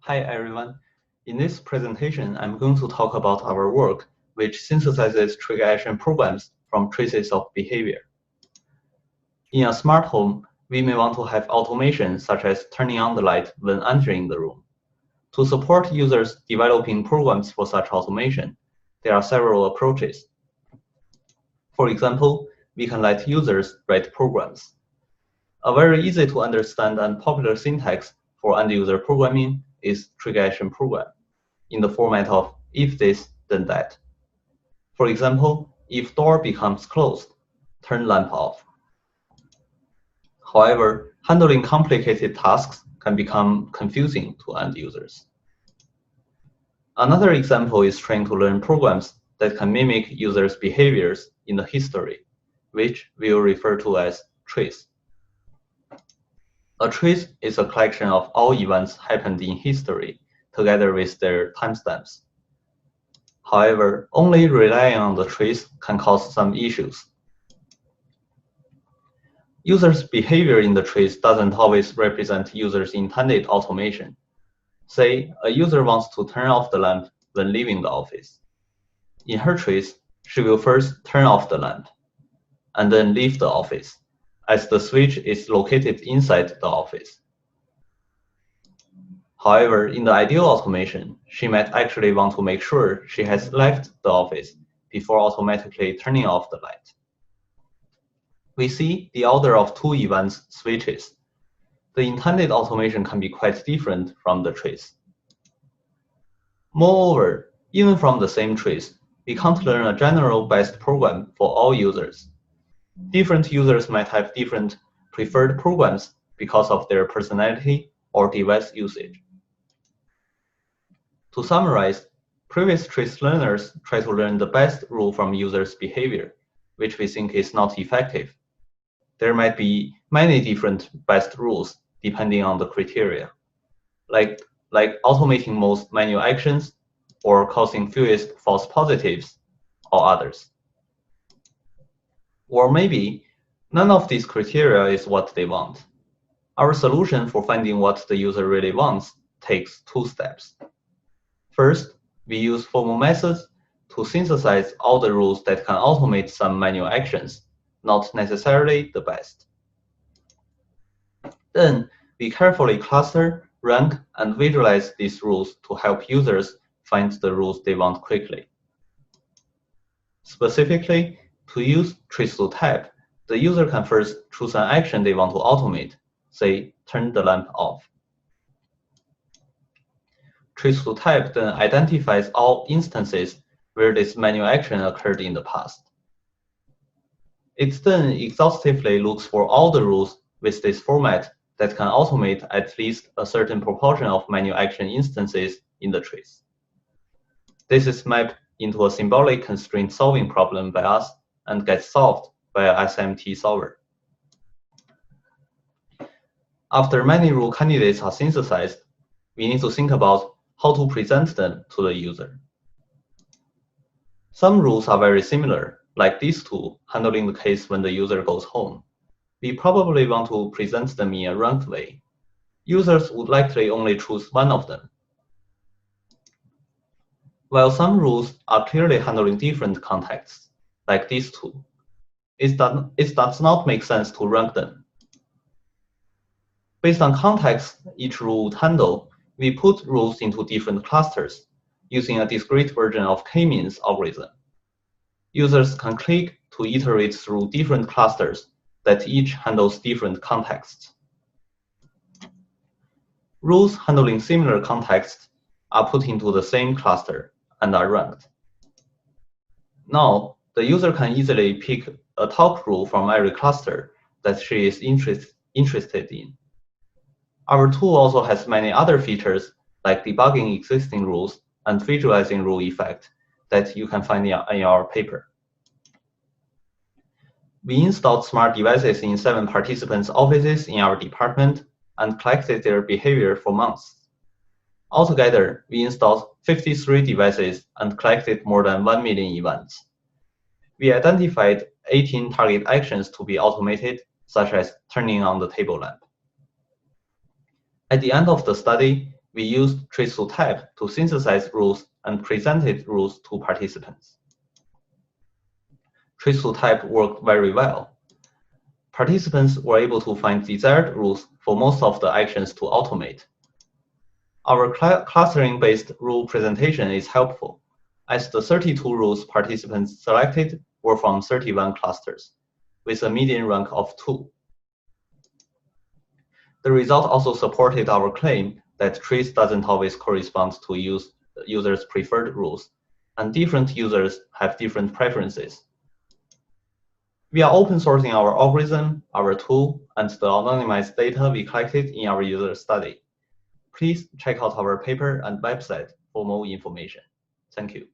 Hi everyone. In this presentation, I'm going to talk about our work, which synthesizes trigger action programs from traces of behavior. In a smart home, we may want to have automation such as turning on the light when entering the room. To support users developing programs for such automation, there are several approaches. For example, we can let users write programs. A very easy to understand and popular syntax for end-user programming is trigger action program in the format of if this, then that. For example, if door becomes closed, turn lamp off. However, handling complicated tasks can become confusing to end users. Another example is trying to learn programs that can mimic users' behaviors in the history, which we will refer to as trace. A trace is a collection of all events happened in history together with their timestamps. However, only relying on the trace can cause some issues. Users' behavior in the trace doesn't always represent users' intended automation. Say, a user wants to turn off the lamp when leaving the office. In her trace, she will first turn off the lamp, and then leave the office, as the switch is located inside the office. However, in the ideal automation, she might actually want to make sure she has left the office before automatically turning off the light. We see the order of two events switches. The intended automation can be quite different from the trace. Moreover, even from the same trace, we can't learn a general best program for all users. Different users might have different preferred programs because of their personality or device usage. To summarize, previous trace learners try to learn the best rule from users' behavior, which we think is not effective. There might be many different best rules depending on the criteria, like automating most manual actions or causing fewest false positives or others. Or maybe none of these criteria is what they want. Our solution for finding what the user really wants takes two steps. First, we use formal methods to synthesize all the rules that can automate some manual actions, not necessarily the best. Then, we carefully cluster, rank, and visualize these rules to help users find the rules they want quickly. Specifically, to use Trace2TAP, the user can first choose an action they want to automate, say, turn the lamp off. Trace2TAP then identifies all instances where this manual action occurred in the past. It then exhaustively looks for all the rules with this format that can automate at least a certain proportion of manual action instances in the trace. This is mapped into a symbolic constraint solving problem by us and gets solved by a SMT solver. After many rule candidates are synthesized, we need to think about how to present them to the user. Some rules are very similar, like these two, handling the case when the user goes home. We probably want to present them in a ranked way. Users would likely only choose one of them. While some rules are clearly handling different contexts, like these two, it does not make sense to rank them. Based on context each rule would handle, we put rules into different clusters using a discrete version of k-means algorithm. Users can click to iterate through different clusters that each handles different contexts. Rules handling similar contexts are put into the same cluster and are ranked. Now, the user can easily pick a top rule from every cluster that she is interested in. Our tool also has many other features like debugging existing rules and visualizing rule effect that you can find in our paper. We installed smart devices in 7 participants' offices in our department and collected their behavior for months. Altogether, we installed 53 devices and collected more than 1 million events. We identified 18 target actions to be automated, such as turning on the table lamp. At the end of the study, we used Trace2TAP to synthesize rules and presented rules to participants. Trace2TAP worked very well. Participants were able to find desired rules for most of the actions to automate. Our clustering-based rule presentation is helpful, as the 32 rules participants selected were from 31 clusters, with a median rank of 2. The result also supported our claim that trace doesn't always correspond to users' preferred rules, and different users have different preferences. We are open sourcing our algorithm, our tool, and the anonymized data we collected in our user study. Please check out our paper and website for more information. Thank you.